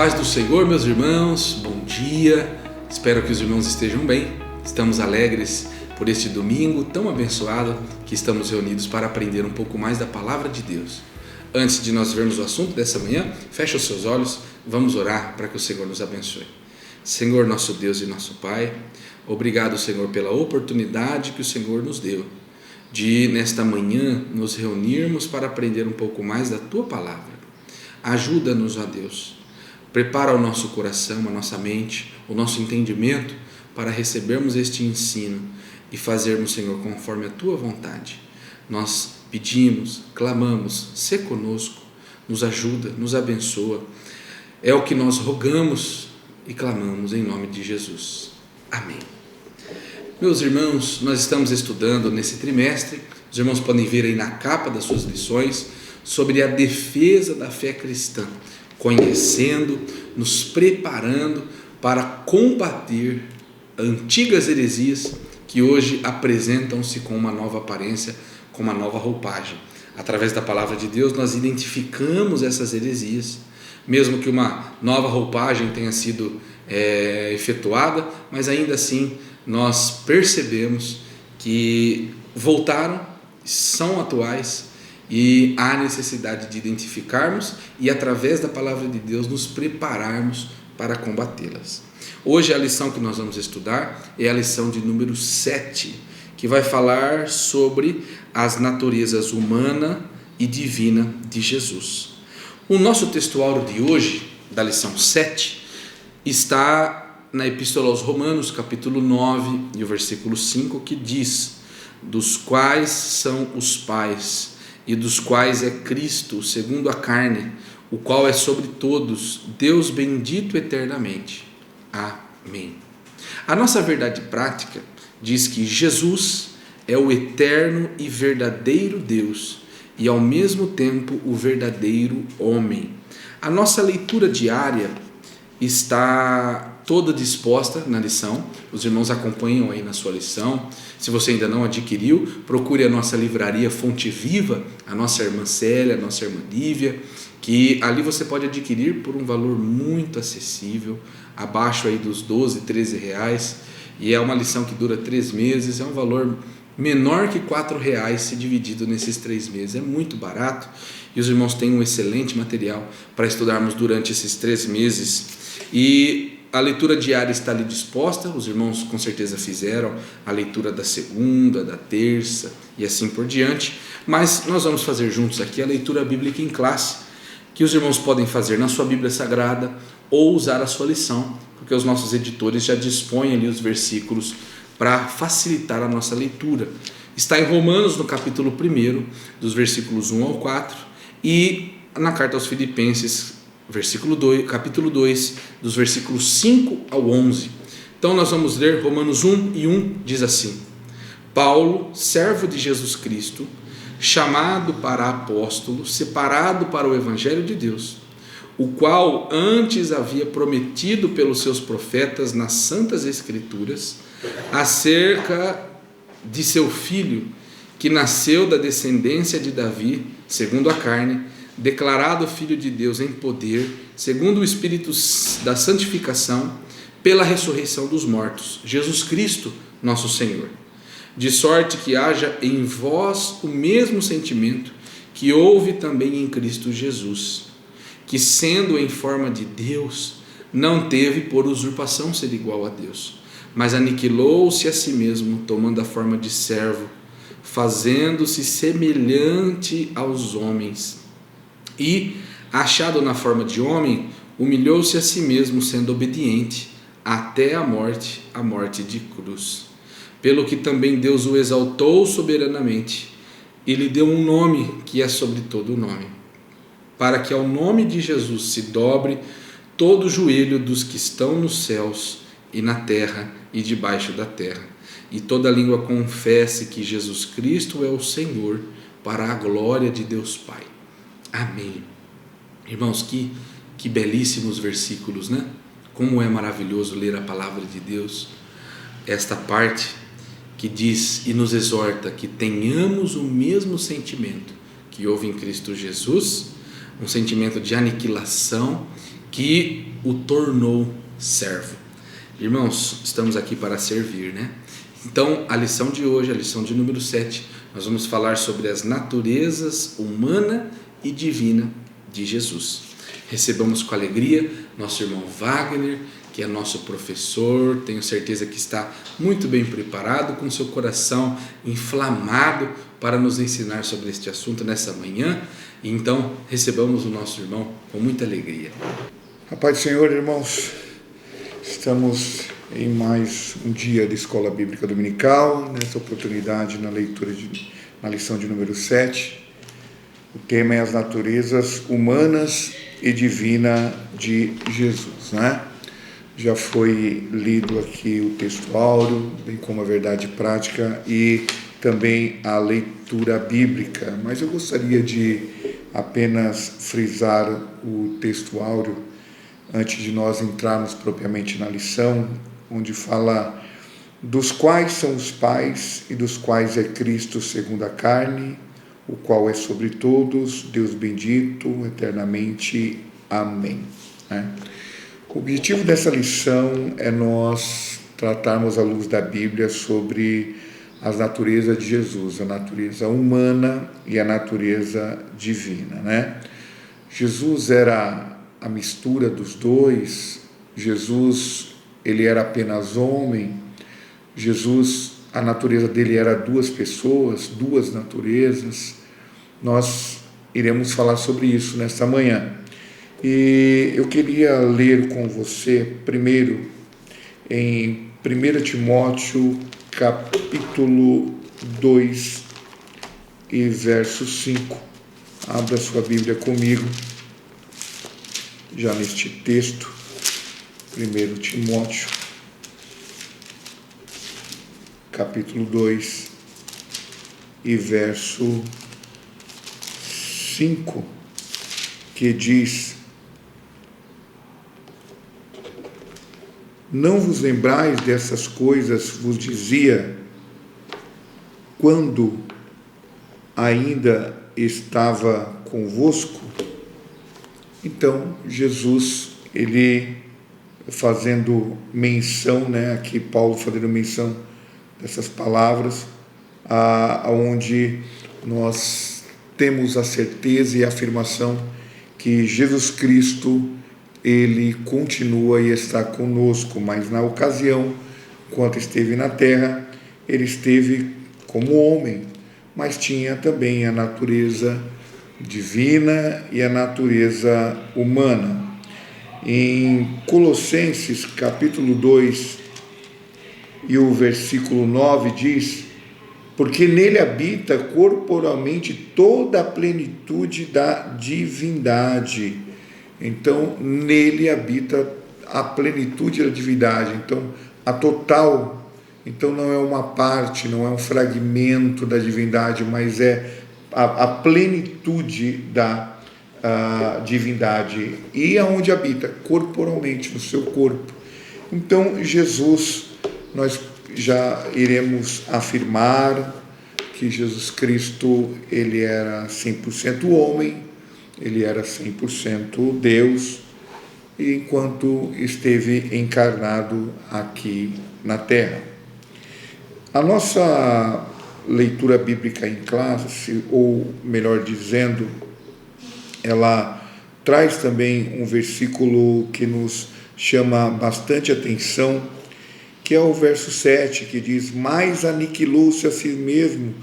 paz do Senhor, meus irmãos, bom dia, espero que os irmãos estejam bem, estamos alegres por este domingo tão abençoado que estamos reunidos para aprender um pouco mais da Palavra de Deus. Antes de nós vermos o assunto dessa manhã, feche os seus olhos, vamos orar para que o Senhor nos abençoe. Senhor, nosso Deus e nosso Pai, obrigado, Senhor, pela oportunidade que o Senhor nos deu de, nesta manhã, nos reunirmos para aprender um pouco mais da Tua Palavra. Ajuda-nos, ó Deus. Prepara o nosso coração, a nossa mente, o nosso entendimento para recebermos este ensino e fazermos, Senhor, conforme a Tua vontade. Nós pedimos, clamamos, sê conosco, nos ajuda, nos abençoa. É o que nós rogamos e clamamos em nome de Jesus. Amém. Meus irmãos, nós estamos estudando nesse trimestre, os irmãos podem ver aí na capa das suas lições, sobre a defesa da fé cristã, conhecendo, nos preparando para combater antigas heresias que hoje apresentam-se com uma nova aparência, com uma nova roupagem. Através da palavra de Deus nós identificamos essas heresias, mesmo que uma nova roupagem tenha sido efetuada, mas ainda assim nós percebemos que voltaram, são atuais, e há necessidade de identificarmos e, através da palavra de Deus, nos prepararmos para combatê-las. Hoje a lição que nós vamos estudar é a lição de número 7, que vai falar sobre as naturezas humana e divina de Jesus. O nosso textuário de hoje, da lição 7, está na Epístola aos Romanos, capítulo 9, e o versículo 5, que diz: dos quais são os pais, e dos quais é Cristo, segundo a carne, o qual é sobre todos, Deus bendito eternamente. Amém. A nossa verdade prática diz que Jesus é o eterno e verdadeiro Deus e, ao mesmo tempo, o verdadeiro homem. A nossa leitura diária está toda disposta na lição, os irmãos acompanham aí na sua lição. Se você ainda não adquiriu, procure a nossa livraria Fonte Viva, a nossa irmã Célia, a nossa irmã Lívia, que ali você pode adquirir por um valor muito acessível, abaixo aí dos 12, 13 reais, e é uma lição que dura 3 meses, é um valor menor que 4 reais se dividido nesses 3 meses, é muito barato, e os irmãos têm um excelente material para estudarmos durante esses 3 meses, e a leitura diária está ali disposta, os irmãos com certeza fizeram a leitura da segunda, da terça e assim por diante, mas nós vamos fazer juntos aqui a leitura bíblica em classe, que os irmãos podem fazer na sua Bíblia Sagrada ou usar a sua lição, porque os nossos editores já dispõem ali os versículos para facilitar a nossa leitura. Está em Romanos, no capítulo 1, dos versículos 1 ao 4, e na carta aos Filipenses, capítulo 2, dos versículos 5 ao 11. Então nós vamos ler Romanos 1 e 1, diz assim: Paulo, servo de Jesus Cristo, chamado para apóstolo, separado para o Evangelho de Deus, o qual antes havia prometido pelos seus profetas nas Santas Escrituras, acerca de seu filho, que nasceu da descendência de Davi, segundo a carne, declarado Filho de Deus em poder, segundo o Espírito da santificação, pela ressurreição dos mortos, Jesus Cristo, nosso Senhor. De sorte que haja em vós o mesmo sentimento que houve também em Cristo Jesus, que, sendo em forma de Deus, não teve por usurpação ser igual a Deus, mas aniquilou-se a si mesmo, tomando a forma de servo, fazendo-se semelhante aos homens. E, achado na forma de homem, humilhou-se a si mesmo, sendo obediente até a morte de cruz. Pelo que também Deus o exaltou soberanamente e lhe deu um nome que é sobre todo nome, para que ao nome de Jesus se dobre todo o joelho dos que estão nos céus e na terra e debaixo da terra, e toda língua confesse que Jesus Cristo é o Senhor, para a glória de Deus Pai. Amém. Irmãos, que belíssimos versículos, né? Como é maravilhoso ler a palavra de Deus. Esta parte que diz e nos exorta que tenhamos o mesmo sentimento que houve em Cristo Jesus, um sentimento de aniquilação que o tornou servo. Irmãos, estamos aqui para servir, né? Então, a lição de hoje, a lição de número 7, nós vamos falar sobre as naturezas humana e divina de Jesus. Recebamos com alegria nosso irmão Wagner, que é nosso professor, tenho certeza que está muito bem preparado, com seu coração inflamado para nos ensinar sobre este assunto nessa manhã. Então, recebamos o nosso irmão com muita alegria. A paz do Senhor, irmãos. Estamos em mais um dia de Escola Bíblica Dominical, nessa oportunidade na lição de número 7. O tema é as naturezas humanas e divina de Jesus, né? Já foi lido aqui o texto áureo, bem como a verdade prática e também a leitura bíblica, mas eu gostaria de apenas frisar o texto áureo antes de nós entrarmos propriamente na lição, onde fala dos quais são os pais e dos quais é Cristo segundo a carne, o qual é sobre todos, Deus bendito eternamente. Amém. O objetivo dessa lição é nós tratarmos à luz da Bíblia sobre as naturezas de Jesus, a natureza humana e a natureza divina, né? Jesus era a mistura dos dois. Jesus, ele era apenas homem. Jesus, a natureza dele era duas pessoas, duas naturezas. Nós iremos falar sobre isso nesta manhã. E eu queria ler com você primeiro em 1 Timóteo capítulo 2 e verso 5. Abra sua Bíblia comigo, já neste texto, 1 Timóteo capítulo 2 e verso 5, que diz: não vos lembrais dessas coisas, vos dizia, quando ainda estava convosco? Então, Jesus, ele fazendo menção, né, aqui Paulo fazendo menção dessas palavras, onde nós temos a certeza e a afirmação que Jesus Cristo, ele continua e está conosco, mas na ocasião, enquanto esteve na terra, ele esteve como homem, mas tinha também a natureza divina e a natureza humana. Em Colossenses capítulo 2 e o versículo 9 diz: porque nele habita corporalmente toda a plenitude da divindade. Então, nele habita a plenitude da divindade, então, a total. Então, não é uma parte, não é um fragmento da divindade, mas é a plenitude da divindade. E aonde habita? Corporalmente, no seu corpo. Então, Jesus, nós já iremos afirmar que Jesus Cristo, ele era 100% homem, ele era 100% Deus, enquanto esteve encarnado aqui na Terra. A nossa leitura bíblica em classe, ou melhor dizendo, ela traz também um versículo que nos chama bastante atenção, que é o verso 7, que diz: mas aniquilou-se a si mesmo,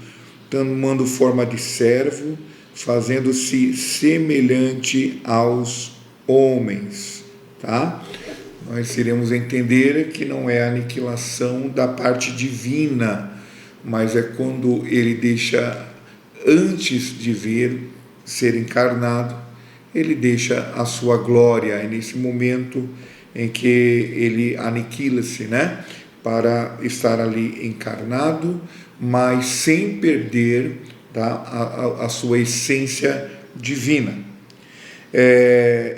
tomando forma de servo, fazendo-se semelhante aos homens, tá? Nós iremos entender que não é a aniquilação da parte divina, mas é quando ele deixa, antes de vir ser encarnado, ele deixa a sua glória. É nesse momento em que ele aniquila-se, né? Para estar ali encarnado, mas sem perder, tá, a sua essência divina.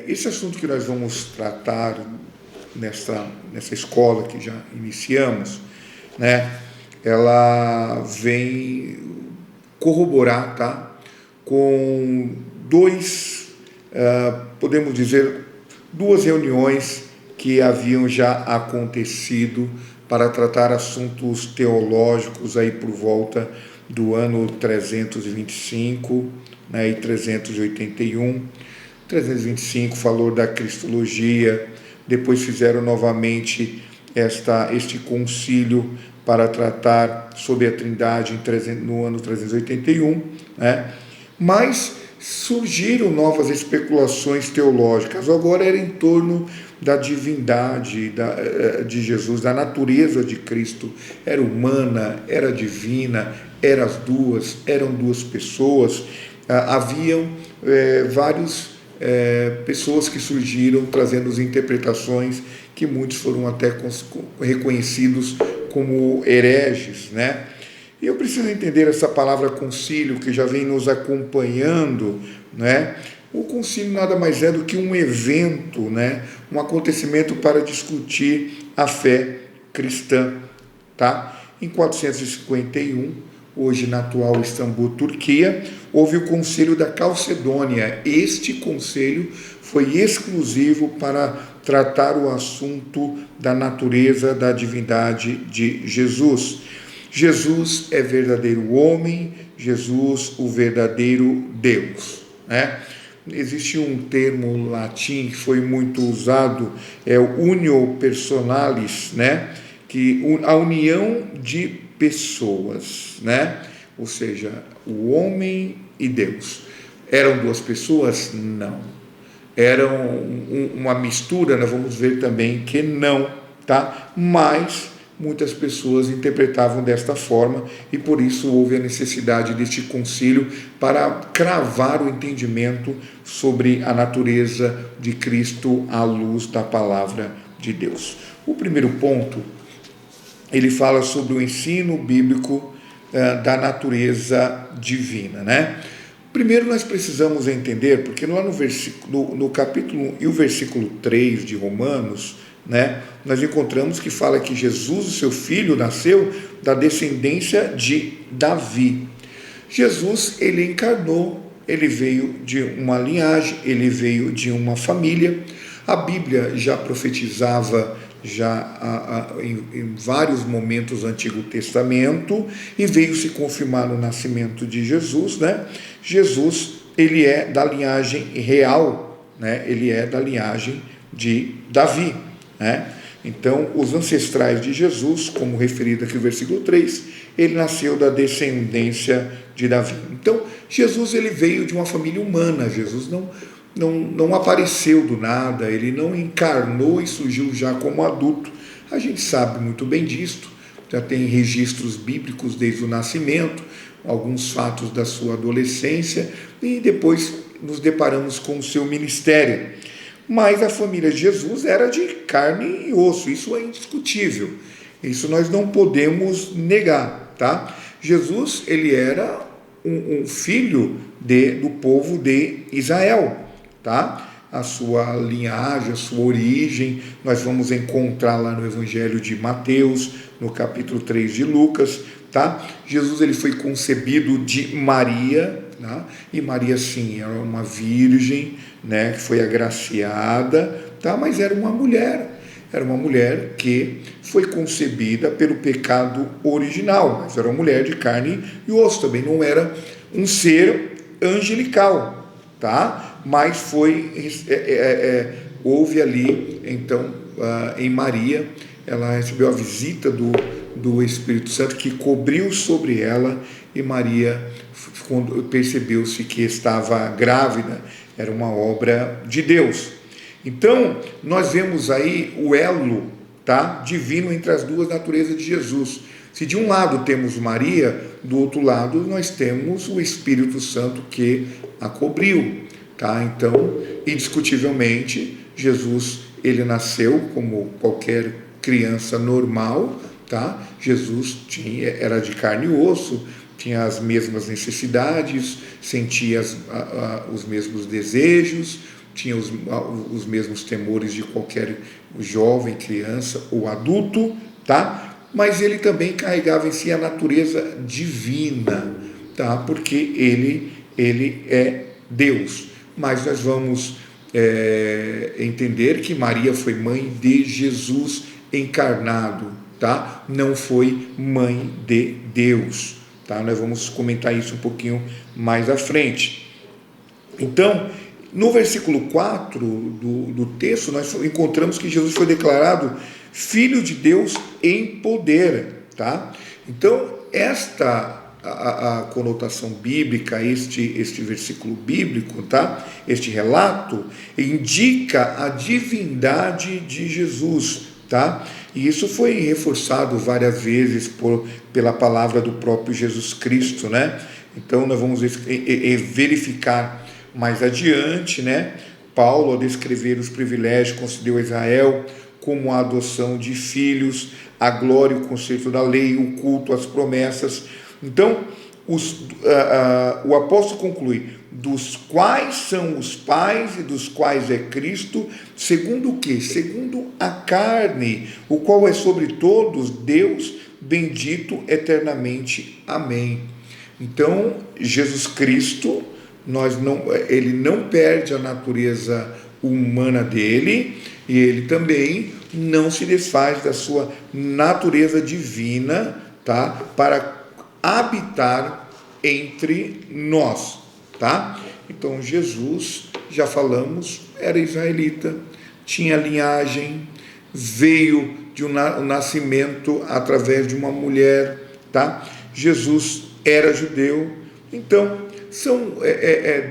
Esse assunto que nós vamos tratar nessa escola que já iniciamos, né, ela vem corroborar, tá, com dois, podemos dizer, duas reuniões que haviam já acontecido para tratar assuntos teológicos aí por volta do ano 325, né, e 381. 325 falou da cristologia, depois fizeram novamente este concílio para tratar sobre a Trindade no ano 381, né? Mas surgiram novas especulações teológicas, agora era em torno da divindade de Jesus, da natureza de Cristo, era humana, era divina, eram duas pessoas, haviam várias pessoas que surgiram trazendo as interpretações que muitos foram até reconhecidos como hereges, né? E eu preciso entender essa palavra concílio, que já vem nos acompanhando, né? O concílio nada mais é do que um evento, né? Um acontecimento para discutir a fé cristã, tá? Em 451, hoje na atual Istambul, Turquia, houve o concílio da Calcedônia. Este concílio foi exclusivo para tratar o assunto da natureza da divindade de Jesus. Jesus é verdadeiro homem, Jesus o verdadeiro Deus, né? Existe um termo latim que foi muito usado, é o unio personalis, né? Que a união de pessoas, né? Ou seja, o homem e Deus. Eram duas pessoas? Não. Eram uma mistura, nós vamos ver também que não, tá? Mas muitas pessoas interpretavam desta forma e por isso houve a necessidade deste concílio para cravar o entendimento sobre a natureza de Cristo à luz da palavra de Deus. O primeiro ponto, ele fala sobre o ensino bíblico da natureza divina, né? Primeiro nós precisamos entender, porque lá no capítulo 1 e o versículo 3 de Romanos, né, nós encontramos que fala que Jesus, o seu filho, nasceu da descendência de Davi. Jesus, ele encarnou, ele veio de uma linhagem, ele veio de uma família. A Bíblia já profetizava em vários momentos do Antigo Testamento e veio se confirmar no nascimento de Jesus, né? Jesus, ele é da linhagem real, né? Ele é da linhagem de Davi, né? Então, os ancestrais de Jesus, como referido aqui no versículo 3, ele nasceu da descendência de Davi. Então, Jesus, ele veio de uma família humana. Jesus não apareceu do nada, ele não encarnou e surgiu já como adulto. A gente sabe muito bem disto, já tem registros bíblicos desde o nascimento, alguns fatos da sua adolescência, e depois nos deparamos com o seu ministério. Mas a família de Jesus era de carne e osso, isso é indiscutível, isso nós não podemos negar, tá? Jesus, ele era um filho do povo de Israel, tá? A sua linhagem, a sua origem, nós vamos encontrar lá no Evangelho de Mateus, no capítulo 3 de Lucas, tá? Jesus, ele foi concebido de Maria, tá? E Maria, sim, era uma virgem, né, que foi agraciada, tá? Mas era uma mulher que foi concebida pelo pecado original, mas era uma mulher de carne e osso, também não era um ser angelical, tá? Mas houve ali, então, em Maria, ela recebeu a visita do Espírito Santo, que cobriu sobre ela, e Maria, quando percebeu-se que estava grávida, era uma obra de Deus. Então, nós vemos aí o elo, tá, divino entre as duas naturezas de Jesus. Se de um lado temos Maria, do outro lado nós temos o Espírito Santo que a cobriu, tá? Então, indiscutivelmente, Jesus, ele nasceu como qualquer criança normal, tá? Jesus era de carne e osso, tinha as mesmas necessidades, sentia os mesmos desejos, tinha os mesmos temores de qualquer jovem, criança ou adulto, tá? Mas ele também carregava em si a natureza divina, tá? Porque ele é Deus. Mas nós vamos entender que Maria foi mãe de Jesus encarnado, tá? Não foi mãe de Deus, tá? Nós vamos comentar isso um pouquinho mais à frente. Então, no versículo 4 do texto, nós encontramos que Jesus foi declarado Filho de Deus em poder, tá? Então, a conotação bíblica, este versículo bíblico, tá? Este relato indica a divindade de Jesus, tá? E isso foi reforçado várias vezes pela palavra do próprio Jesus Cristo, né? Então, nós vamos verificar mais adiante, né? Paulo, ao descrever os privilégios que concedeu a Israel, como a adoção de filhos, a glória e o conceito da lei, o culto às promessas. Então, o apóstolo conclui: dos quais são os pais e dos quais é Cristo, segundo o quê? Segundo a carne, o qual é sobre todos Deus, bendito eternamente. Amém. Então, Jesus Cristo, ele não perde a natureza humana dele, e ele também não se desfaz da sua natureza divina, tá? Para habitar entre nós, tá? Então Jesus, já falamos, era israelita, tinha linhagem, veio de um nascimento através de uma mulher, tá? Jesus era judeu. Então são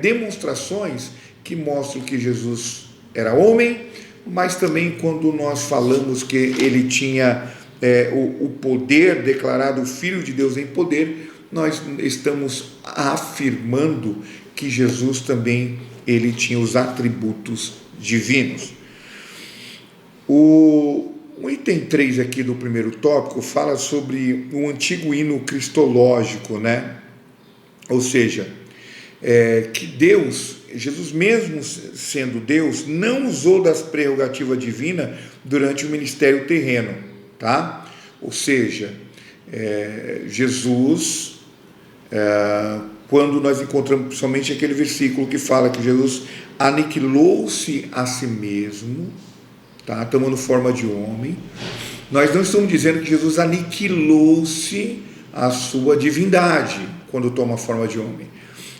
demonstrações que mostram que Jesus era homem, mas também quando nós falamos que ele tinha o poder, declarado Filho de Deus em poder, nós estamos afirmando que Jesus também ele tinha os atributos divinos. O item 3 aqui do primeiro tópico fala sobre um antigo hino cristológico, né? Ou seja, que Deus, Jesus mesmo sendo Deus, não usou das prerrogativas divinas durante o ministério terreno, tá? Ou seja, Jesus, quando nós encontramos principalmente aquele versículo que fala que Jesus aniquilou-se a si mesmo, tá? Tomando forma de homem, nós não estamos dizendo que Jesus aniquilou-se a sua divindade quando toma forma de homem.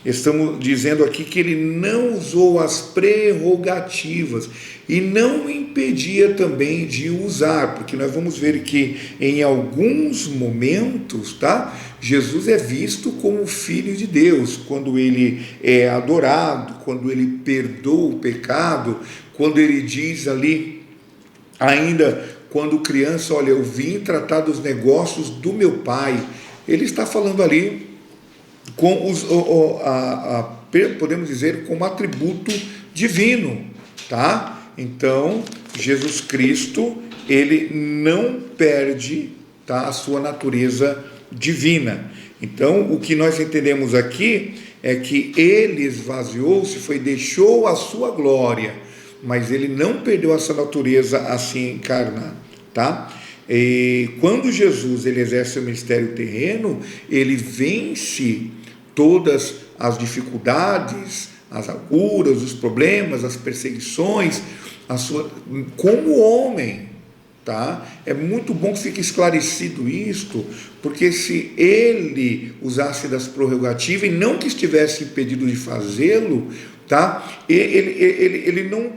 Estamos dizendo aqui que ele não usou as prerrogativas e não impedia também de usar, porque nós vamos ver que em alguns momentos, tá? Jesus é visto como Filho de Deus, quando ele é adorado, quando ele perdoa o pecado, quando ele diz ali, ainda quando criança, olha, eu vim tratar dos negócios do meu pai. Ele está falando ali com podemos dizer, como atributo divino, tá? Então, Jesus Cristo, ele não perde, tá, a sua natureza divina. Então, o que nós entendemos aqui é que ele esvaziou-se, deixou a sua glória, mas ele não perdeu essa natureza assim encarnada, tá? E quando Jesus ele exerce o ministério terreno, ele vence todas as dificuldades, as aguras, os problemas, as perseguições, como homem, tá? É muito bom que fique esclarecido isto, porque se ele usasse das prerrogativas e não que estivesse impedido de fazê-lo, tá? Ele não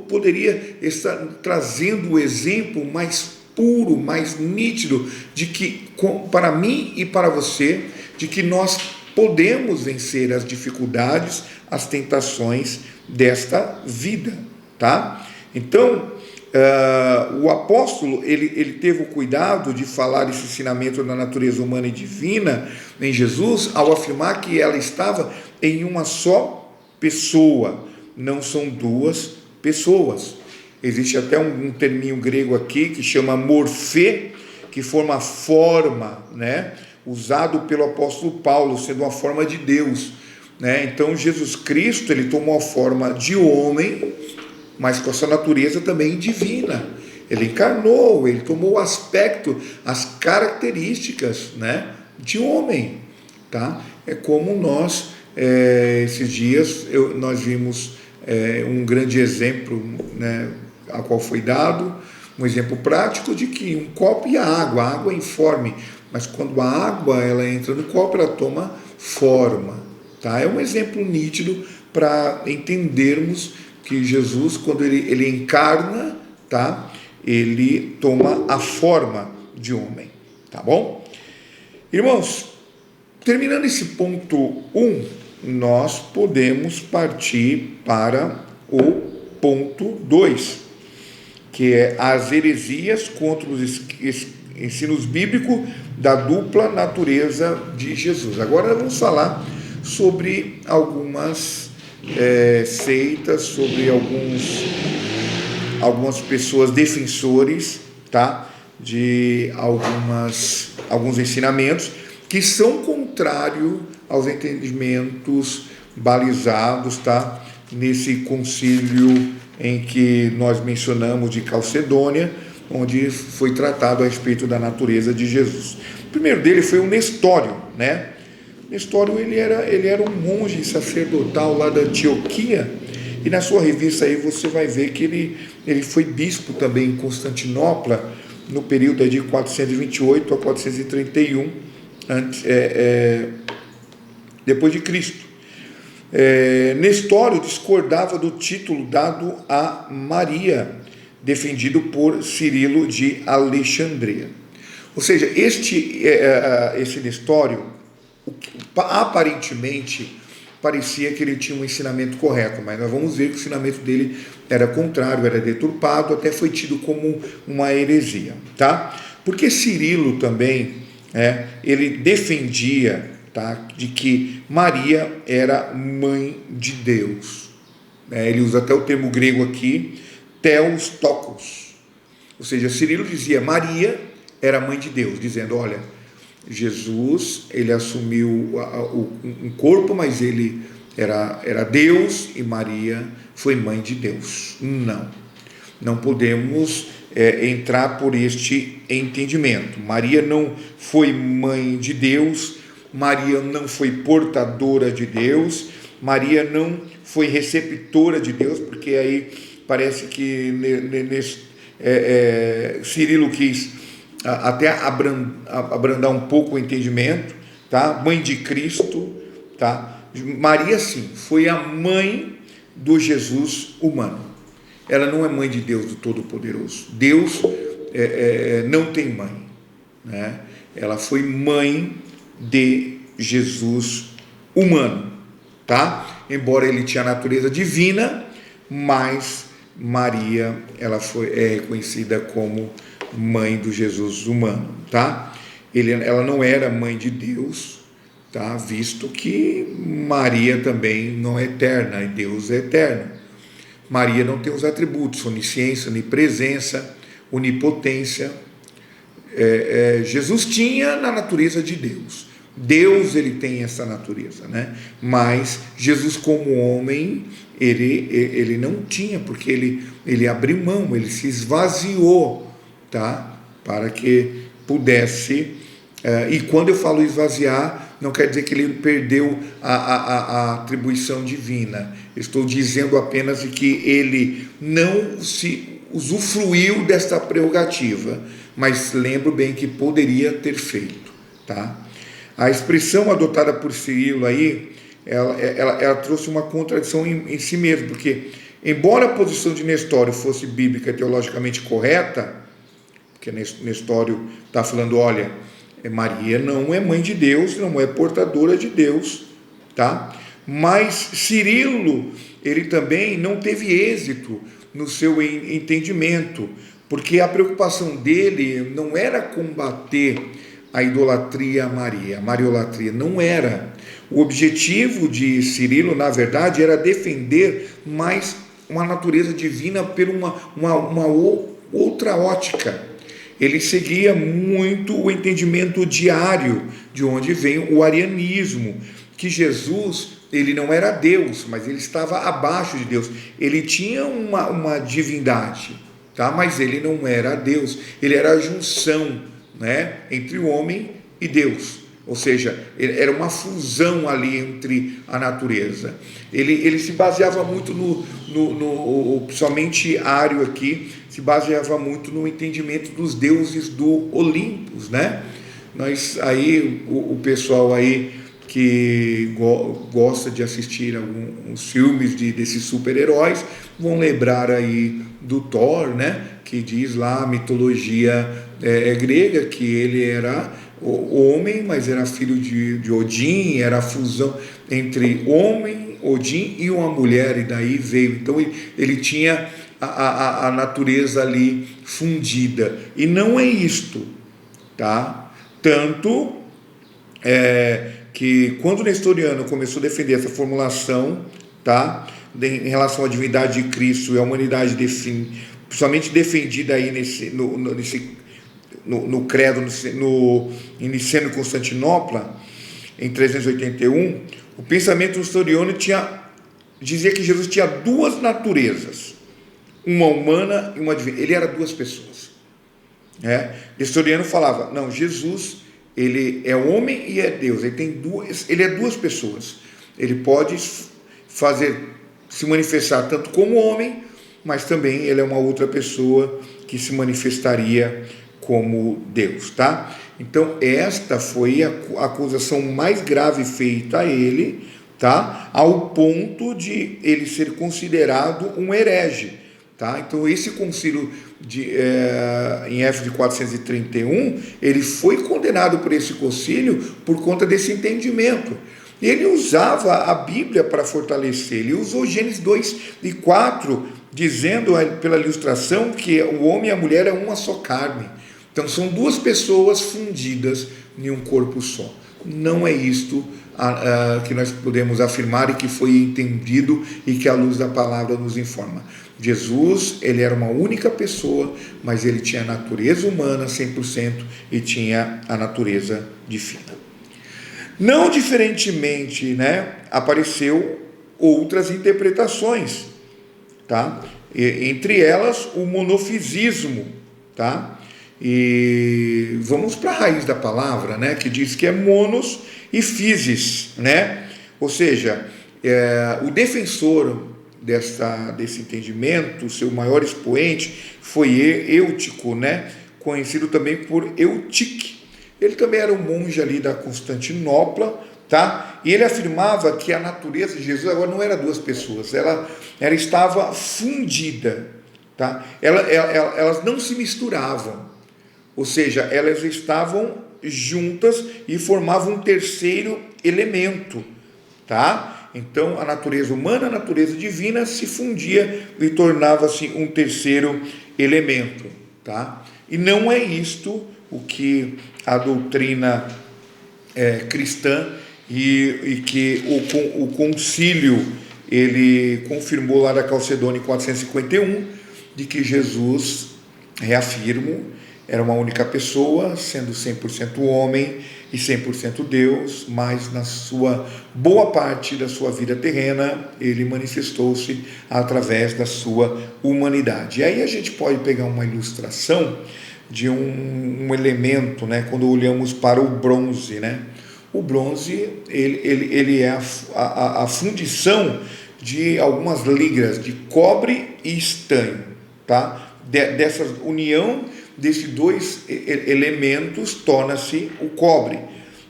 poderia estar trazendo o exemplo mais puro, mais nítido, de que, para mim e para você, de que nós podemos vencer as dificuldades, as tentações desta vida, tá? Então, o apóstolo, ele teve o cuidado de falar esse ensinamento da natureza humana e divina em Jesus, ao afirmar que ela estava em uma só pessoa, não são duas pessoas. Existe até um terminho grego aqui que chama morfê, que forma forma, né? Usado pelo apóstolo Paulo, sendo uma forma de Deus, né? Então Jesus Cristo, ele tomou a forma de homem, mas com a sua natureza também divina. Ele encarnou, ele tomou o aspecto, as características, né, de homem, tá? É como nós, esses dias, nós vimos um grande exemplo, né, a qual foi dado, um exemplo prático de que um copo e a água é informe, mas quando a água ela entra no copo, ela toma forma. Tá? É um exemplo nítido para entendermos que Jesus, quando ele encarna, tá? Ele toma a forma de homem. Tá bom? Irmãos, terminando esse ponto 1, nós podemos partir para o ponto 2, que é as heresias contra os ensinos bíblicos da dupla natureza de Jesus. Agora vamos falar sobre algumas seitas, sobre algumas pessoas defensores, tá? De alguns ensinamentos que são contrários aos entendimentos balizados, tá? Nesse concílio em que nós mencionamos de Calcedônia, onde foi tratado a respeito da natureza de Jesus. O primeiro dele foi o Nestório, né? Nestório ele era um monge sacerdotal lá da Antioquia, e na sua revista aí você vai ver que ele foi bispo também em Constantinopla no período de 428 a 431 depois de Cristo. Nestório discordava do título dado a Maria, defendido por Cirilo de Alexandria. Ou seja, esse Nestório, aparentemente, parecia que ele tinha um ensinamento correto, mas nós vamos ver que o ensinamento dele era contrário, era deturpado, até foi tido como uma heresia, tá? Porque Cirilo também, ele defendia, tá, de que Maria era mãe de Deus. Ele usa até o termo grego aqui, Theotokos. Ou seja, Cirilo dizia Maria era mãe de Deus, dizendo, olha, Jesus, ele assumiu um corpo, mas ele era Deus, e Maria foi mãe de Deus. Não podemos entrar por este entendimento. Maria não foi mãe de Deus, Maria não foi portadora de Deus, Maria não foi receptora de Deus, porque aí parece que Cirilo quis até abrandar um pouco o entendimento, tá? Mãe de Cristo, tá? Maria, sim, foi a mãe do Jesus humano. Ela não é mãe de Deus, do Todo-Poderoso. Deus não tem mãe, né? Ela foi mãe de Jesus humano, tá? Embora ele tinha a natureza divina, mas Maria, ela é reconhecida como mãe do Jesus humano, tá? Ela não era mãe de Deus, tá? Visto que Maria também não é eterna e Deus é eterno. Maria não tem os atributos onisciência, onipresença, onipotência. Jesus tinha na natureza de Deus. Deus, ele tem essa natureza, né? Mas Jesus como homem, ele não tinha, porque ele abriu mão, ele se esvaziou, tá? Para que pudesse, e quando eu falo esvaziar, não quer dizer que ele perdeu a atribuição divina. Estou dizendo apenas que ele não se usufruiu desta prerrogativa, mas lembro bem que poderia ter feito, tá? A expressão adotada por Cirilo aí, ela trouxe uma contradição em si mesmo, porque embora a posição de Nestório fosse bíblica e teologicamente correta, porque Nestório está falando, olha, Maria não é mãe de Deus, não é portadora de Deus, tá? Mas Cirilo, ele também não teve êxito no seu entendimento, porque a preocupação dele não era combater a idolatria a Maria, a mariolatria, não era. O objetivo de Cirilo, na verdade, era defender mais uma natureza divina por uma outra ótica. Ele seguia muito o entendimento diário, de onde vem o arianismo, que Jesus, ele não era Deus, mas ele estava abaixo de Deus. Ele tinha uma divindade, tá? Mas ele não era Deus, ele era a junção, né, entre o homem e Deus, ou seja, era uma fusão ali entre a natureza. Ele se baseava muito principalmente Ário aqui, se baseava muito no entendimento dos deuses do Olympus, né? Aí o pessoal aí que gosta de assistir alguns filmes desses super-heróis vão lembrar aí do Thor, né? Que diz lá a mitologia grega que ele era o homem, mas era filho de Odin, era a fusão entre homem, Odin e uma mulher, e daí veio. Então ele tinha a natureza ali fundida, e não é isto, tá? Tanto que quando o Nestoriano começou a defender essa formulação, tá? Em relação à divindade de Cristo e a humanidade principalmente defendida aí no credo, em Niceno e Constantinopla, em 381, o pensamento nestoriano dizia que Jesus tinha duas naturezas, uma humana e uma divina. Ele era duas pessoas. Nestoriano falava, não, Jesus, ele é homem e é Deus, ele é duas pessoas. Ele pode se manifestar tanto como homem, mas também ele é uma outra pessoa que se manifestaria como Deus, tá? Então esta foi a acusação mais grave feita a ele, tá? Ao ponto de ele ser considerado um herege, tá? Então esse concílio em Éfeso de 431, ele foi condenado por esse concílio por conta desse entendimento. Ele usava a Bíblia para fortalecer, ele usou Gênesis 2:4, dizendo pela ilustração que o homem e a mulher é uma só carne. Então são duas pessoas fundidas em um corpo só. Não é isto que nós podemos afirmar e que foi entendido e que a luz da palavra nos informa. Jesus, ele era uma única pessoa, mas ele tinha a natureza humana 100% e tinha a natureza divina. Não diferentemente, né, apareceu outras interpretações, tá? Entre elas o monofisismo, tá? E vamos para a raiz da palavra, né, que diz que é monos e physis, né? Ou seja, o defensor desse entendimento, o seu maior expoente foi Eutico, né, conhecido também por Eutique. Ele também era um monge ali da Constantinopla, tá? E ele afirmava que a natureza de Jesus agora não era duas pessoas, ela estava fundida, tá? Elas não se misturavam, ou seja, elas estavam juntas e formavam um terceiro elemento, tá? Então a natureza humana, a natureza divina se fundia e tornava-se um terceiro elemento, tá? E não é isto o que a doutrina cristã e que o concílio ele confirmou lá da Calcedônia em 451, de que Jesus, reafirmo, era uma única pessoa, sendo 100% homem e 100% Deus, mas na sua boa parte da sua vida terrena, ele manifestou-se através da sua humanidade. E aí a gente pode pegar uma ilustração de um elemento, né, quando olhamos para o bronze, né? O bronze, ele é a fundição de algumas ligas de cobre e estanho, tá? Dessa união desses dois elementos torna-se o cobre.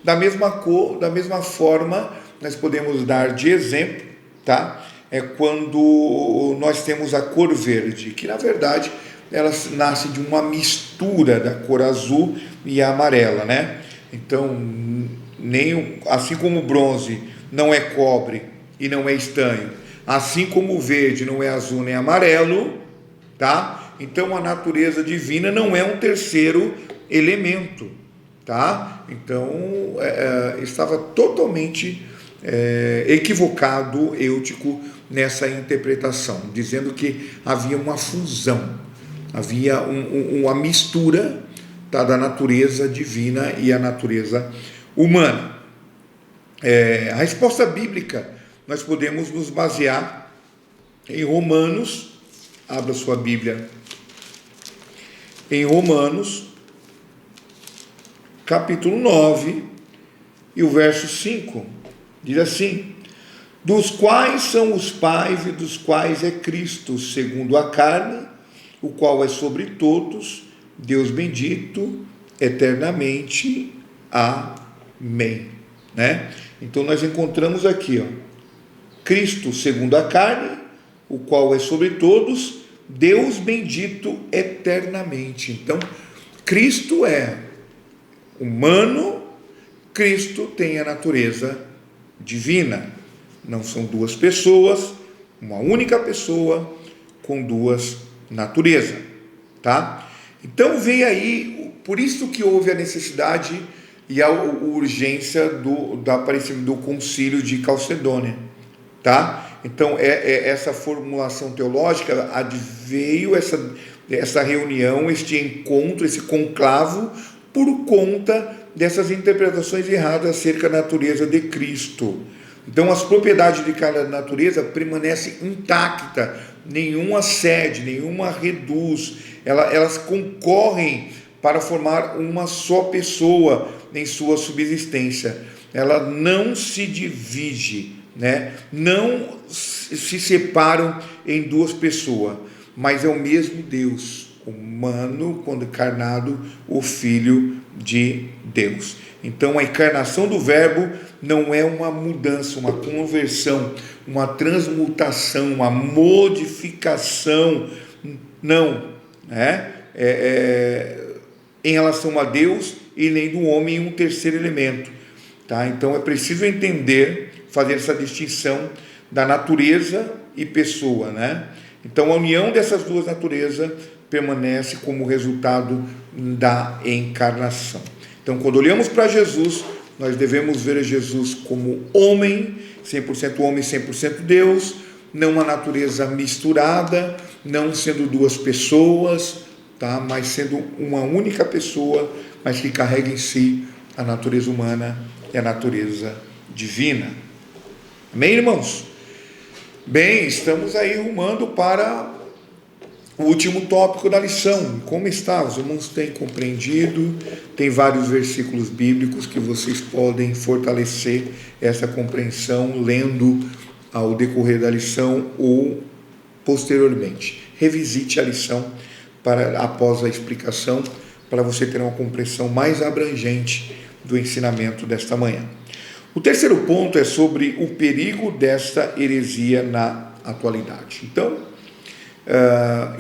Da mesma cor, da mesma forma, nós podemos dar de exemplo, tá? É quando nós temos a cor verde, que na verdade ela nasce de uma mistura da cor azul e a amarela, né? Então, assim como o bronze não é cobre e não é estanho, assim como o verde não é azul nem amarelo, tá? Então a natureza divina não é um terceiro elemento, tá? Então estava totalmente equivocado Eutico nessa interpretação, dizendo que havia uma fusão, havia uma mistura, tá, da natureza divina e a natureza humana. A resposta bíblica nós podemos nos basear em Romanos, abra sua Bíblia em Romanos, capítulo 9, E o verso 5 diz assim: dos quais são os pais e dos quais é Cristo, segundo a carne, o qual é sobre todos, Deus bendito eternamente. Amém. Né? Então nós encontramos aqui, Cristo segundo a carne, o qual é sobre todos, Deus bendito eternamente. Então, Cristo é humano, Cristo tem a natureza divina. Não são duas pessoas, uma única pessoa com duas naturezas, tá? Então vem aí, por isso que houve a necessidade e a urgência do aparecimento do concílio de Calcedônia, tá? Então essa formulação teológica adveio essa reunião, este encontro, esse conclavo, por conta dessas interpretações erradas acerca da natureza de Cristo. Então as propriedades de cada natureza permanecem intactas, nenhuma cede, nenhuma reduz, elas concorrem para formar uma só pessoa em sua subsistência. Ela não se divide, né? Não se separam em duas pessoas, mas é o mesmo Deus, humano, quando encarnado, o Filho de Deus. Então a encarnação do Verbo não é uma mudança, uma conversão, uma transmutação, uma modificação, não, né? Em relação a Deus e nem do homem um terceiro elemento, tá? Então é preciso entender, fazer essa distinção da natureza e pessoa, né? Então a união dessas duas naturezas permanece como resultado da encarnação. Então quando olhamos para Jesus, nós devemos ver Jesus como homem, 100% homem, 100% Deus, não uma natureza misturada, não sendo duas pessoas, tá? Mas sendo uma única pessoa, mas que carrega em si a natureza humana e a natureza divina. Amém, irmãos? Bem, estamos aí rumando para o último tópico da lição. Como está? Os irmãos têm compreendido? Tem vários versículos bíblicos que vocês podem fortalecer essa compreensão lendo ao decorrer da lição ou posteriormente. Revisite a lição após a explicação, para você ter uma compreensão mais abrangente do ensinamento desta manhã. O terceiro ponto é sobre o perigo desta heresia na atualidade. Então,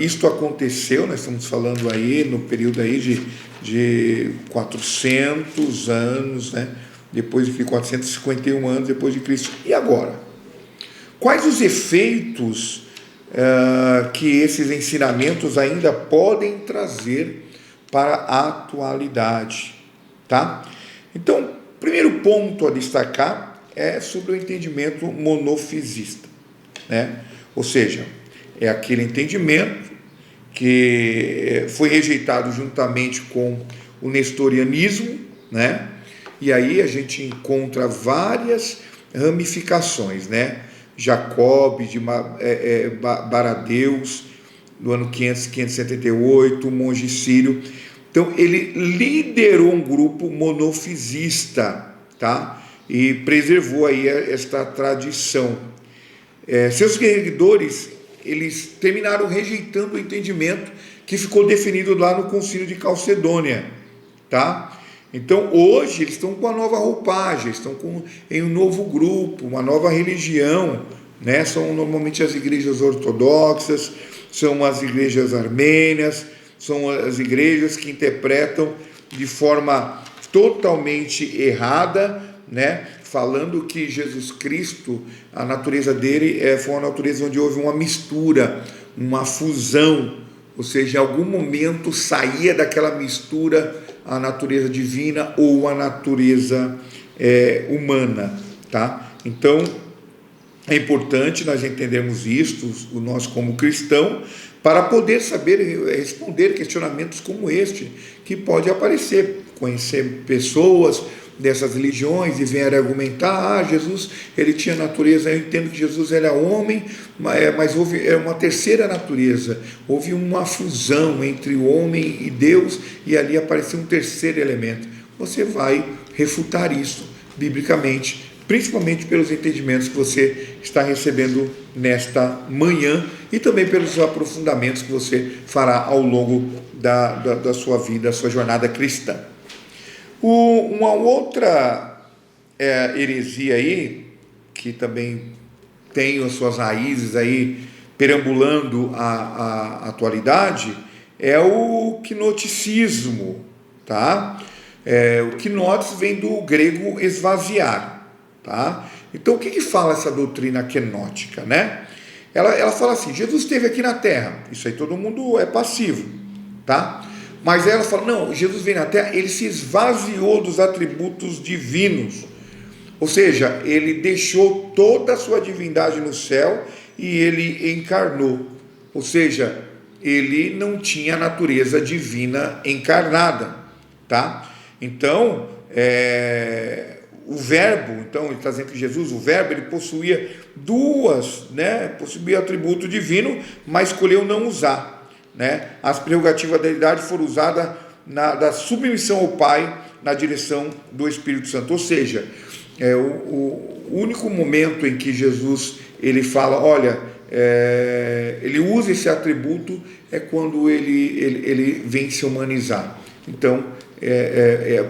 isto aconteceu, nós estamos falando aí no período aí de 400 anos, né? Depois de 451 anos depois de Cristo. E agora? Quais os efeitos que esses ensinamentos ainda podem trazer para a atualidade, tá? Então, primeiro ponto a destacar é sobre o entendimento monofisista, né? Ou seja, é aquele entendimento que foi rejeitado juntamente com o nestorianismo, né? E aí a gente encontra várias ramificações, né? Jacob de Baradeus, do ano 578, o monge sírio. Então, ele liderou um grupo monofisista, tá? E preservou aí esta tradição. Seus seguidores, eles terminaram rejeitando o entendimento que ficou definido lá no concílio de Calcedônia, tá? Então, hoje, eles estão com uma nova roupagem, estão em um novo grupo, uma nova religião, né? São normalmente as igrejas ortodoxas, são as igrejas armênias, são as igrejas que interpretam de forma totalmente errada, né? Falando que Jesus Cristo, a natureza dele foi uma natureza onde houve uma mistura, uma fusão, ou seja, em algum momento saía daquela mistura a natureza divina ou a natureza humana, tá? Então, é importante nós entendermos isto, nós como cristão, para poder saber responder questionamentos como este, que pode aparecer, conhecer pessoas dessas religiões e vieram argumentar, Jesus, ele tinha natureza, eu entendo que Jesus era homem, mas houve uma terceira natureza, houve uma fusão entre o homem e Deus, e ali apareceu um terceiro elemento. Você vai refutar isso biblicamente, principalmente pelos entendimentos que você está recebendo nesta manhã e também pelos aprofundamentos que você fará ao longo da sua vida, da sua jornada cristã. Uma outra heresia aí, que também tem as suas raízes aí perambulando a atualidade, é o gnosticismo, tá? O gnosis vem do grego esvaziar, tá? Então, o que fala essa doutrina gnóstica, né? Ela fala assim: Jesus esteve aqui na Terra, isso aí todo mundo é passivo, tá? Mas ela fala, não, Jesus veio na Terra, ele se esvaziou dos atributos divinos, ou seja, ele deixou toda a sua divindade no céu e ele encarnou, ou seja, ele não tinha a natureza divina encarnada, tá? Então, o verbo, então ele está dizendo que Jesus, o verbo, ele possuía possuía atributo divino, mas escolheu não usar, né? As prerrogativas da deidade foram usadas da submissão ao Pai, na direção do Espírito Santo, ou seja, o único momento em que Jesus ele fala, olha, ele usa esse atributo é quando ele vem se humanizar. Então,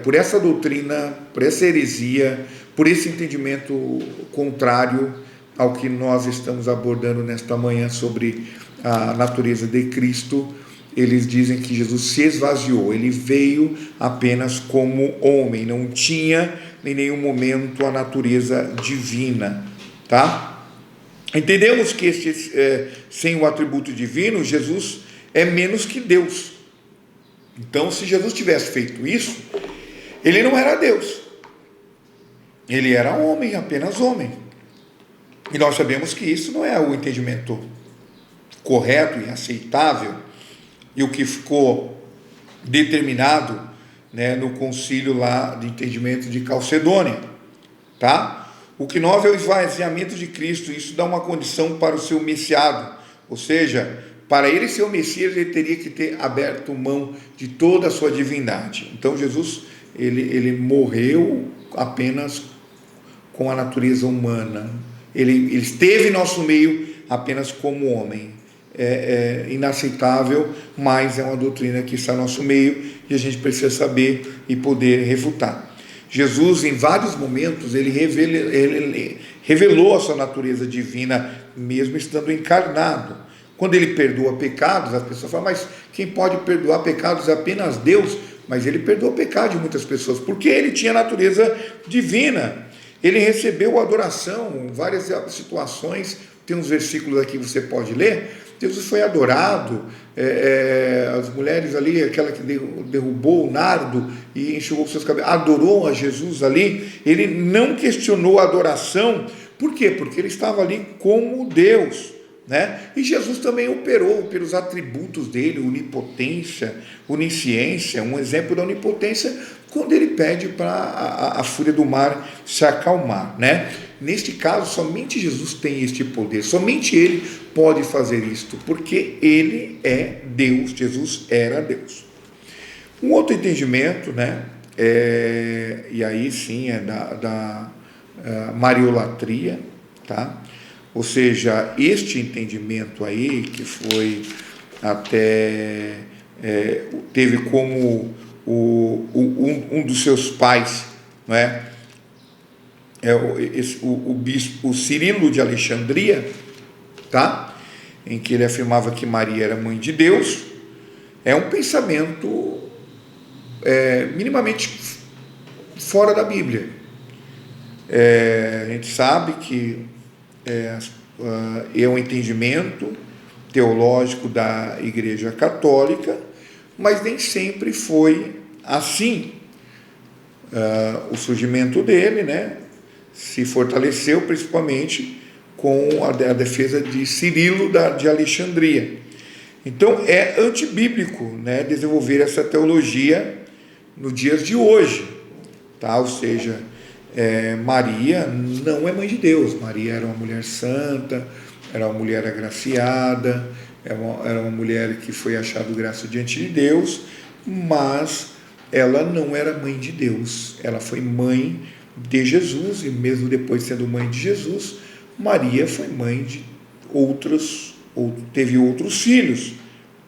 por essa doutrina, por essa heresia, por esse entendimento contrário ao que nós estamos abordando nesta manhã sobre a natureza de Cristo, eles dizem que Jesus se esvaziou, ele veio apenas como homem, não tinha em nenhum momento a natureza divina, tá? Entendemos que sem o atributo divino, Jesus é menos que Deus. Então, se Jesus tivesse feito isso, ele não era Deus, ele era homem, apenas homem. E nós sabemos que isso não é o entendimento correto e aceitável, e o que ficou determinado, né, no concílio lá de entendimento de Calcedônia, tá? O gnose é o esvaziamento de Cristo, isso dá uma condição para o seu messiado, ou seja, para ele ser o Messias, ele teria que ter aberto mão de toda a sua divindade. Então Jesus, ele morreu apenas com a natureza humana, ele esteve em nosso meio apenas como homem. É inaceitável, mas é uma doutrina que está no nosso meio e a gente precisa saber e poder refutar. Jesus, em vários momentos, ele revelou a sua natureza divina, mesmo estando encarnado. Quando ele perdoa pecados, as pessoas falam, mas quem pode perdoar pecados é apenas Deus. Mas ele perdoa pecado de muitas pessoas, porque ele tinha natureza divina. Ele recebeu adoração em várias situações. Tem uns versículos aqui que você pode ler. Jesus foi adorado, as mulheres ali, aquela que derrubou o nardo e enxugou seus cabelos, adorou a Jesus ali. Ele não questionou a adoração. Por quê? Porque ele estava ali como Deus, né? E Jesus também operou pelos atributos dele, onipotência, onisciência. Um exemplo da onipotência, quando ele pede para a fúria do mar se acalmar, né? Neste caso, somente Jesus tem este poder, somente ele pode fazer isto, porque ele é Deus, Jesus era Deus. Um outro entendimento, né? E aí sim é da mariolatria, tá? Ou seja, este entendimento aí, que foi até, teve como um dos seus pais, não é? O bispo Cirilo de Alexandria, tá? Em que ele afirmava que Maria era mãe de Deus. É um pensamento minimamente fora da Bíblia. A gente sabe que é um entendimento teológico da Igreja Católica, mas nem sempre foi assim. O surgimento dele, né, se fortaleceu principalmente com a defesa de Cirilo de Alexandria. Então é antibíblico, né, desenvolver essa teologia nos dias de hoje, tá? Ou seja, Maria não é mãe de Deus. Maria era uma mulher santa, era uma mulher agraciada, era uma mulher que foi achado graça diante de Deus, mas ela não era mãe de Deus, ela foi mãe de Jesus, e mesmo depois sendo mãe de Jesus, Maria foi mãe de teve outros filhos,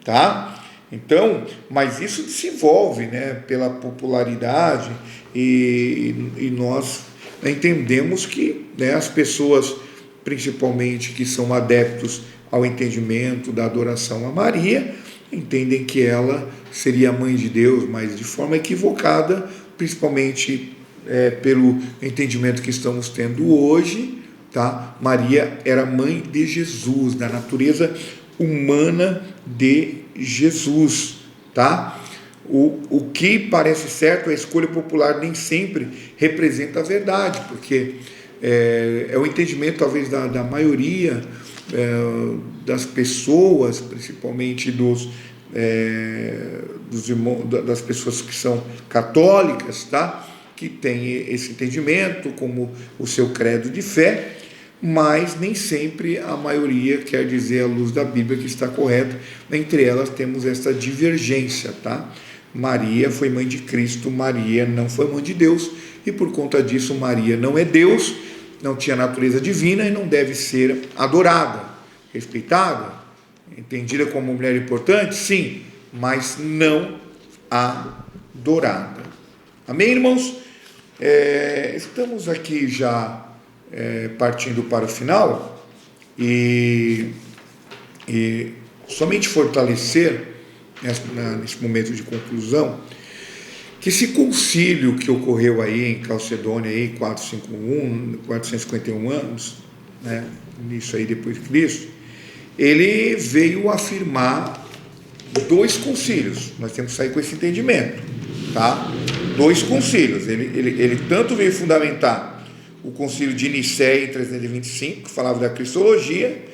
tá? Então, mas isso desenvolve, né, pela popularidade, e nós entendemos que, né, as pessoas, principalmente que são adeptos ao entendimento da adoração a Maria, entendem que ela seria a mãe de Deus, mas de forma equivocada, principalmente pelo entendimento que estamos tendo hoje, tá? Maria era mãe de Jesus, da natureza humana de Jesus, tá? O que parece certo, a escolha popular nem sempre representa a verdade, porque é o entendimento talvez da maioria das pessoas, principalmente das pessoas que são católicas, tá? Que tem esse entendimento como o seu credo de fé, mas nem sempre a maioria quer dizer à luz da Bíblia que está correto. Entre elas temos essa divergência, tá? Maria foi mãe de Cristo, Maria não foi mãe de Deus, e por conta disso Maria não é Deus, não tinha natureza divina e não deve ser adorada, respeitada, entendida como mulher importante, sim, mas não adorada. Amém, irmãos? Estamos aqui já partindo para o final, e somente fortalecer nesse momento de conclusão que esse concílio que ocorreu aí em Calcedônia, aí 451 anos, né, nisso aí depois de Cristo, ele veio afirmar 2 concílios. Nós temos que sair com esse entendimento, tá? 2 concílios. Ele tanto veio fundamentar o concílio de Nicéia em 325, que falava da cristologia,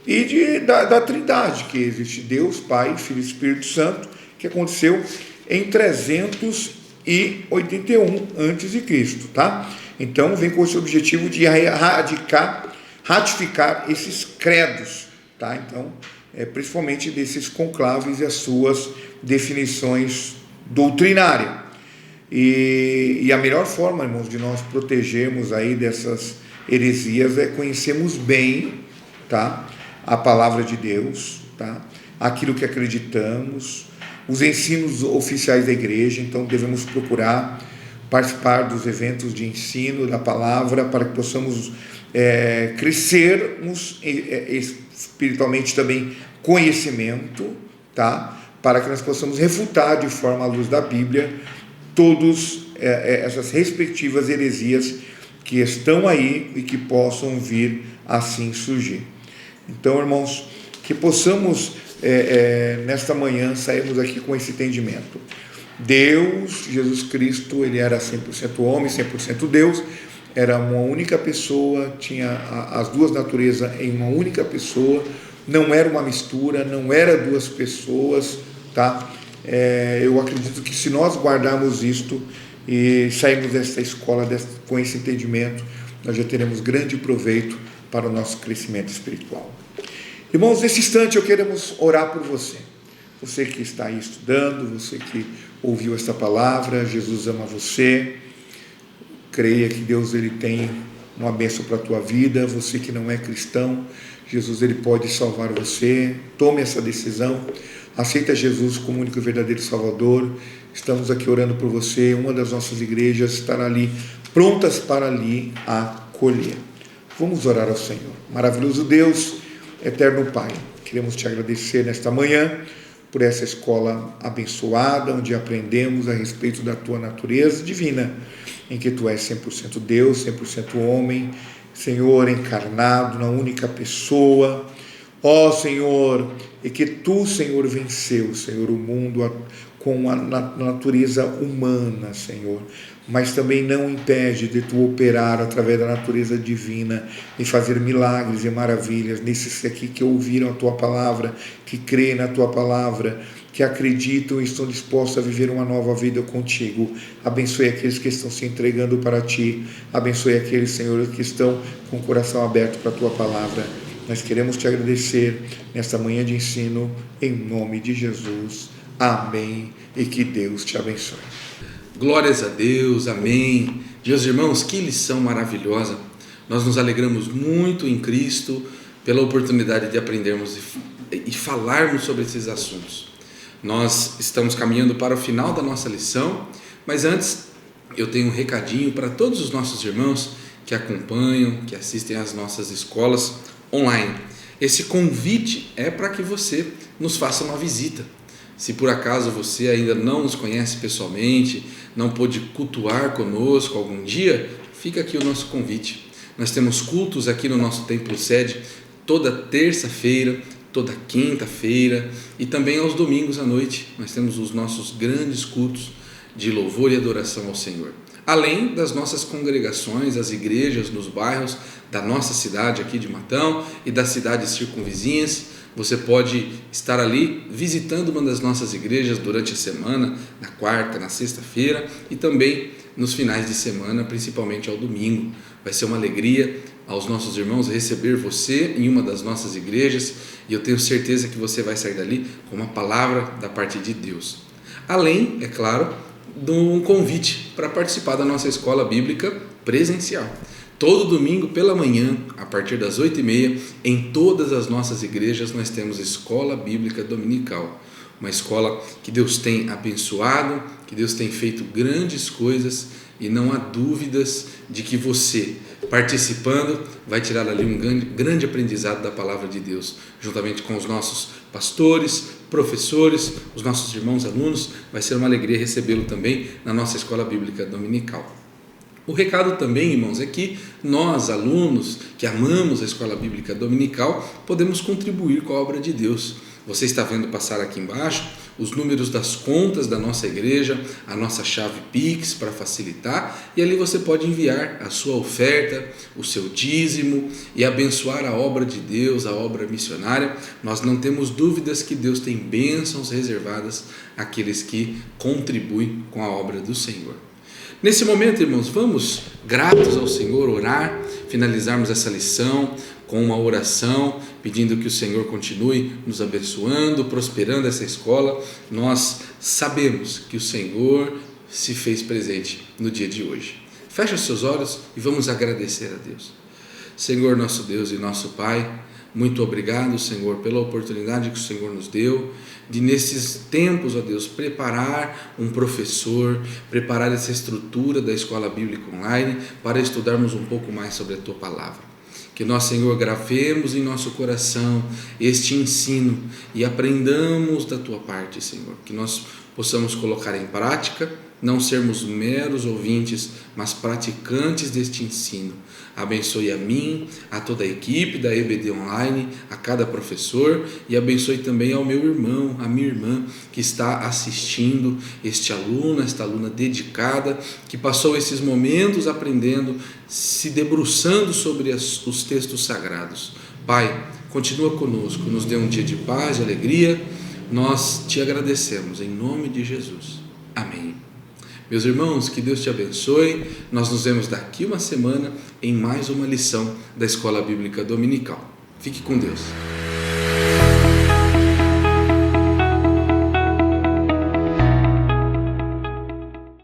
e da Trindade, que existe Deus, Pai, Filho e Espírito Santo, que aconteceu em 381 a.C., tá? Então vem com esse objetivo de ratificar esses credos, tá? Então, principalmente desses conclaves e as suas definições doutrinárias. E a melhor forma, irmãos, de nós protegermos aí dessas heresias é conhecermos bem, tá, a palavra de Deus, tá, aquilo que acreditamos, os ensinos oficiais da igreja. Então devemos procurar participar dos eventos de ensino da palavra para que possamos crescermos espiritualmente também, conhecimento, tá, para que nós possamos refutar de forma à luz da Bíblia todas essas respectivas heresias que estão aí e que possam vir assim surgir. Então, irmãos, que possamos nesta manhã sairmos aqui com esse entendimento. Deus, Jesus Cristo, ele era 100% homem, 100% Deus, era uma única pessoa, tinha as duas naturezas em uma única pessoa, não era uma mistura, não era 2 pessoas, tá? Eu acredito que se nós guardarmos isto e sairmos desta escola com esse entendimento, nós já teremos grande proveito para o nosso crescimento espiritual. Irmãos, nesse instante eu queremos orar por você. Você que está aí estudando, você que ouviu esta palavra, Jesus ama você. Creia que Deus ele tem uma bênção para a tua vida. Você que não é cristão, Jesus ele pode salvar você. Tome essa decisão. Aceita Jesus como único e verdadeiro Salvador. Estamos aqui orando por você. Uma das nossas igrejas estará ali, prontas para lhe acolher. Vamos orar ao Senhor. Maravilhoso Deus, eterno Pai, queremos te agradecer nesta manhã por essa escola abençoada, onde aprendemos a respeito da tua natureza divina, em que tu és 100% Deus, 100% homem, Senhor, encarnado na única pessoa. Ó Senhor, e que tu, Senhor, venceu, Senhor, o mundo com a natureza humana, Senhor, mas também não impede de tu operar através da natureza divina e fazer milagres e maravilhas nesses aqui que ouviram a tua palavra, que creem na tua palavra, que acreditam e estão dispostos a viver uma nova vida contigo. Abençoe aqueles que estão se entregando para ti, abençoe aqueles, Senhor, que estão com o coração aberto para a tua palavra. Nós queremos te agradecer nesta manhã de ensino, em nome de Jesus. Amém. E que Deus te abençoe. Glórias a Deus, amém. Meus irmãos, que lição maravilhosa! Nós nos alegramos muito em Cristo pela oportunidade de aprendermos e falarmos sobre esses assuntos. Nós estamos caminhando para o final da nossa lição, mas antes eu tenho um recadinho para todos os nossos irmãos que acompanham, que assistem às nossas escolas online. Esse convite é para que você nos faça uma visita. Se por acaso você ainda não nos conhece pessoalmente, não pôde cultuar conosco algum dia, fica aqui o nosso convite. Nós temos cultos aqui no nosso templo sede toda terça-feira, toda quinta-feira e também aos domingos à noite. Nós temos os nossos grandes cultos de louvor e adoração ao Senhor. Além das nossas congregações, as igrejas nos bairros da nossa cidade aqui de Matão e das cidades circunvizinhas, você pode estar ali visitando uma das nossas igrejas durante a semana, na quarta, na sexta-feira e também nos finais de semana, principalmente ao domingo. Vai ser uma alegria aos nossos irmãos receber você em uma das nossas igrejas e eu tenho certeza que você vai sair dali com uma palavra da parte de Deus. Além, é claro, de um convite para participar da nossa escola bíblica presencial. Todo domingo pela manhã, a partir das 8h30, em todas as nossas igrejas nós temos escola bíblica dominical. Uma escola que Deus tem abençoado, que Deus tem feito grandes coisas e não há dúvidas de que você, participando, vai tirar ali um grande aprendizado da palavra de Deus, juntamente com os nossos pastores, professores, os nossos irmãos alunos. Vai ser uma alegria recebê-lo também na nossa escola bíblica dominical. O recado também, irmãos, é que nós, alunos que amamos a escola bíblica dominical, podemos contribuir com a obra de Deus. Você está vendo passar aqui embaixo os números das contas da nossa igreja, a nossa chave Pix para facilitar, e ali você pode enviar a sua oferta, o seu dízimo e abençoar a obra de Deus, a obra missionária. Nós não temos dúvidas que Deus tem bênçãos reservadas àqueles que contribuem com a obra do Senhor. Nesse momento, irmãos, vamos, gratos ao Senhor, orar, finalizarmos essa lição com uma oração, pedindo que o Senhor continue nos abençoando, prosperando essa escola. Nós sabemos que o Senhor se fez presente no dia de hoje. Feche os seus olhos e vamos agradecer a Deus. Senhor, nosso Deus e nosso Pai, muito obrigado, Senhor, pela oportunidade que o Senhor nos deu de, nesses tempos, ó Deus, preparar um professor, preparar essa estrutura da escola bíblica online para estudarmos um pouco mais sobre a Tua palavra. Que nós, Senhor, gravemos em nosso coração este ensino e aprendamos da Tua parte, Senhor. Que nós possamos colocar em prática, não sermos meros ouvintes, mas praticantes deste ensino. Abençoe a mim, a toda a equipe da EBD Online, a cada professor, e abençoe também ao meu irmão, à minha irmã, que está assistindo, este aluno, esta aluna dedicada, que passou esses momentos aprendendo, se debruçando sobre os textos sagrados. Pai, continua conosco, nos dê um dia de paz e alegria. Nós te agradecemos, em nome de Jesus. Amém. Meus irmãos, que Deus te abençoe. Nós nos vemos daqui uma semana em mais uma lição da Escola Bíblica Dominical. Fique com Deus.